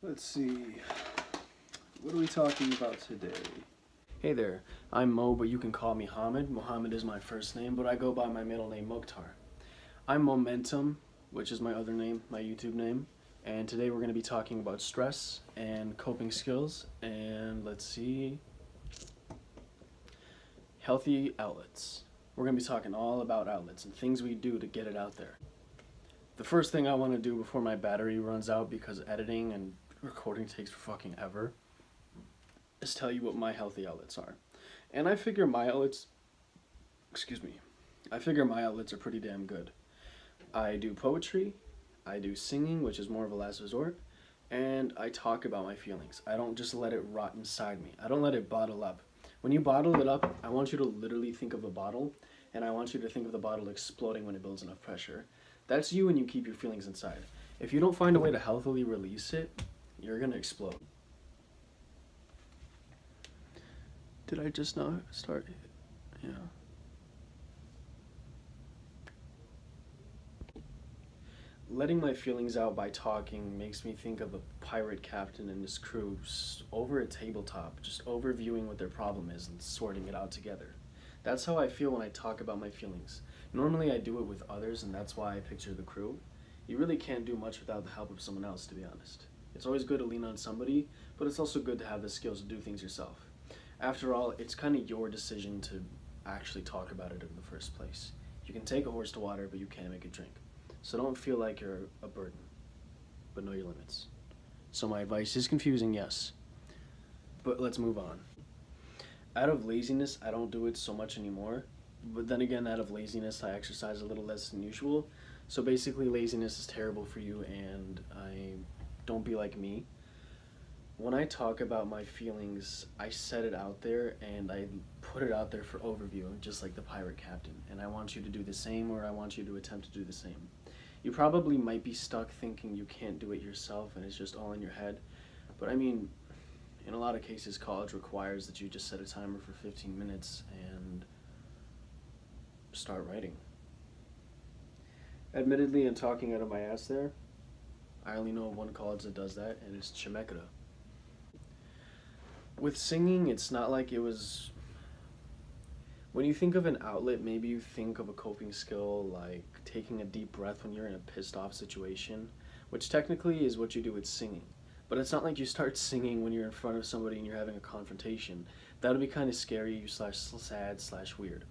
Let's see, what are we talking about today? Hey there, I'm Mo, but you can call me Hamid. Mohammed is my first name, but I go by my middle name, Mukhtar. I'm Momentum, which is my other name, my YouTube name, and today we're going to be talking about stress and coping skills, and let's see, healthy outlets. We're going to be talking all about outlets and things we do to get it out there. The first thing I want to do before my battery runs out, because editing and recording takes fucking ever, is tell you what my healthy outlets are. And I figure my outlets, I figure my outlets are pretty damn good. I do poetry, I do singing, which is more of a last resort, and I talk about my feelings. I don't just let it rot inside me. I don't let it bottle up. When you bottle it up, I want you to literally think of a bottle, and I want you to think of the bottle exploding when it builds enough pressure. That's you when you keep your feelings inside. If you don't find a way to healthily release it, you're gonna explode. Did I just not start? Yeah. Letting my feelings out by talking makes me think of a pirate captain and his crew over a tabletop, just overviewing what their problem is and sorting it out together. That's how I feel when I talk about my feelings. Normally I do it with others, and that's why I picture the crew. You really can't do much without the help of someone else, to be honest. It's always good to lean on somebody, but it's also good to have the skills to do things yourself. After all, it's kind of your decision to actually talk about it in the first place. You can take a horse to water, but you can't make it drink. So don't feel like you're a burden, but know your limits. So my advice is confusing, yes, but let's move on. Out of laziness, I don't do it so much anymore, but then again, out of laziness, I exercise a little less than usual. So basically, laziness is terrible for you, and don't be like me. When I talk about my feelings, I set it out there and I put it out there for overview, just like the pirate captain. And I want you to do the same, or I want you to attempt to do the same. You probably might be stuck thinking you can't do it yourself and it's just all in your head. But I mean, in a lot of cases, college requires that you just set a timer for 15 minutes and start writing. Admittedly, in talking out of my ass there, I only know of one college that does that, and it's Chemeketa. With singing, it's not like it was... When you think of an outlet, maybe you think of a coping skill like taking a deep breath when you're in a pissed off situation, which technically is what you do with singing. But it's not like you start singing when you're in front of somebody and you're having a confrontation. That would be kind of scary slash sad slash weird.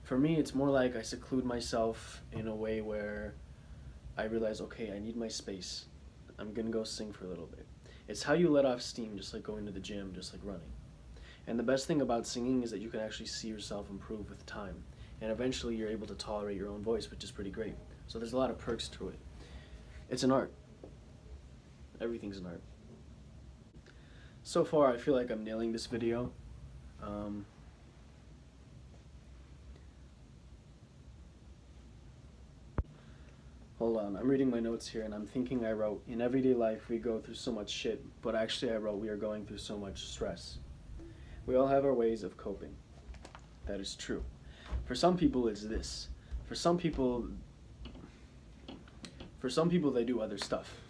For me, it's more like I seclude myself in a way where I realize, okay, I need my space. I'm gonna go sing for a little bit. It's how you let off steam, just like going to the gym, just like running. And the best thing about singing is that you can actually see yourself improve with time. And eventually you're able to tolerate your own voice, which is pretty great. So there's a lot of perks to it. It's an art. Everything's an art. So far, I feel like I'm nailing this video. Hold on, I'm reading my notes here and I'm thinking I wrote, in everyday life we go through so much shit, but actually I wrote, we are going through so much stress. We all have our ways of coping. That is true. For some people it's this. For some people they do other stuff.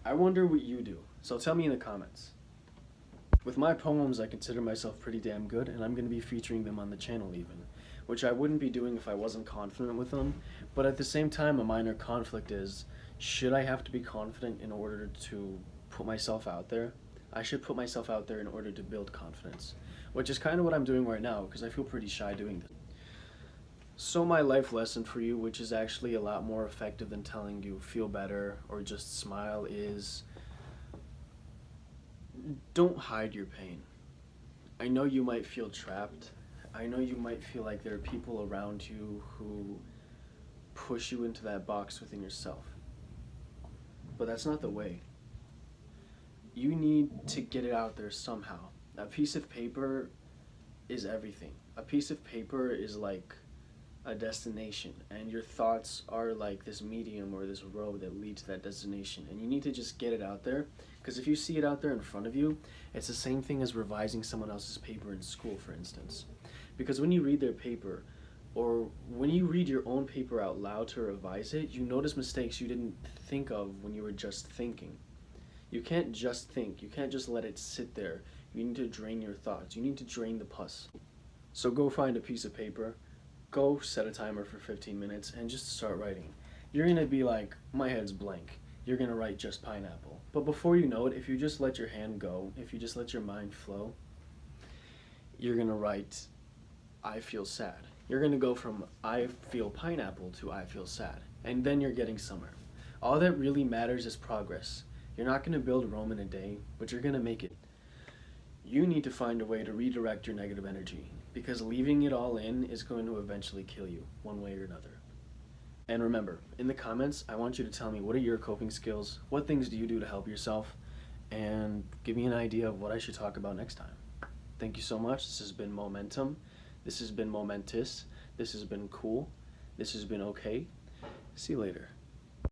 I wonder what you do, so tell me in the comments. With my poems, I consider myself pretty damn good, and I'm going to be featuring them on the channel even, which I wouldn't be doing if I wasn't confident with them, but at the same time, a minor conflict is, should I have to be confident in order to put myself out there? I should put myself out there in order to build confidence, which is kind of what I'm doing right now, because I feel pretty shy doing this. So my life lesson for you, which is actually a lot more effective than telling you feel better or just smile, is don't hide your pain. I know you might feel trapped. I know you might feel like there are people around you who push you into that box within yourself. But that's not the way. You need to get it out there somehow. A piece of paper is everything. A piece of paper is like a destination, and your thoughts are like this medium or this road that leads to that destination, and you need to just get it out there, because if you see it out there in front of you, it's the same thing as revising someone else's paper in school, for instance. Because when you read their paper, or when you read your own paper out loud to revise it, you notice mistakes you didn't think of when you were just thinking. You can't just think. You can't just let it sit there. You need to drain your thoughts. You need to drain the pus. So go find a piece of paper, go set a timer for 15 minutes, and just start writing. You're gonna be like, my head's blank. You're gonna write just pineapple. But before you know it, if you just let your hand go, if you just let your mind flow, you're gonna write, I feel sad. You're gonna go from I feel pineapple to I feel sad. And then you're getting somewhere. All that really matters is progress. You're not gonna build Rome in a day, but you're gonna make it. You need to find a way to redirect your negative energy, because leaving it all in is going to eventually kill you, one way or another. And remember, in the comments, I want you to tell me, what are your coping skills? What things do you do to help yourself? And give me an idea of what I should talk about next time. Thank you so much. This has been Momentum. This has been momentous. This has been cool. This has been okay. See you later.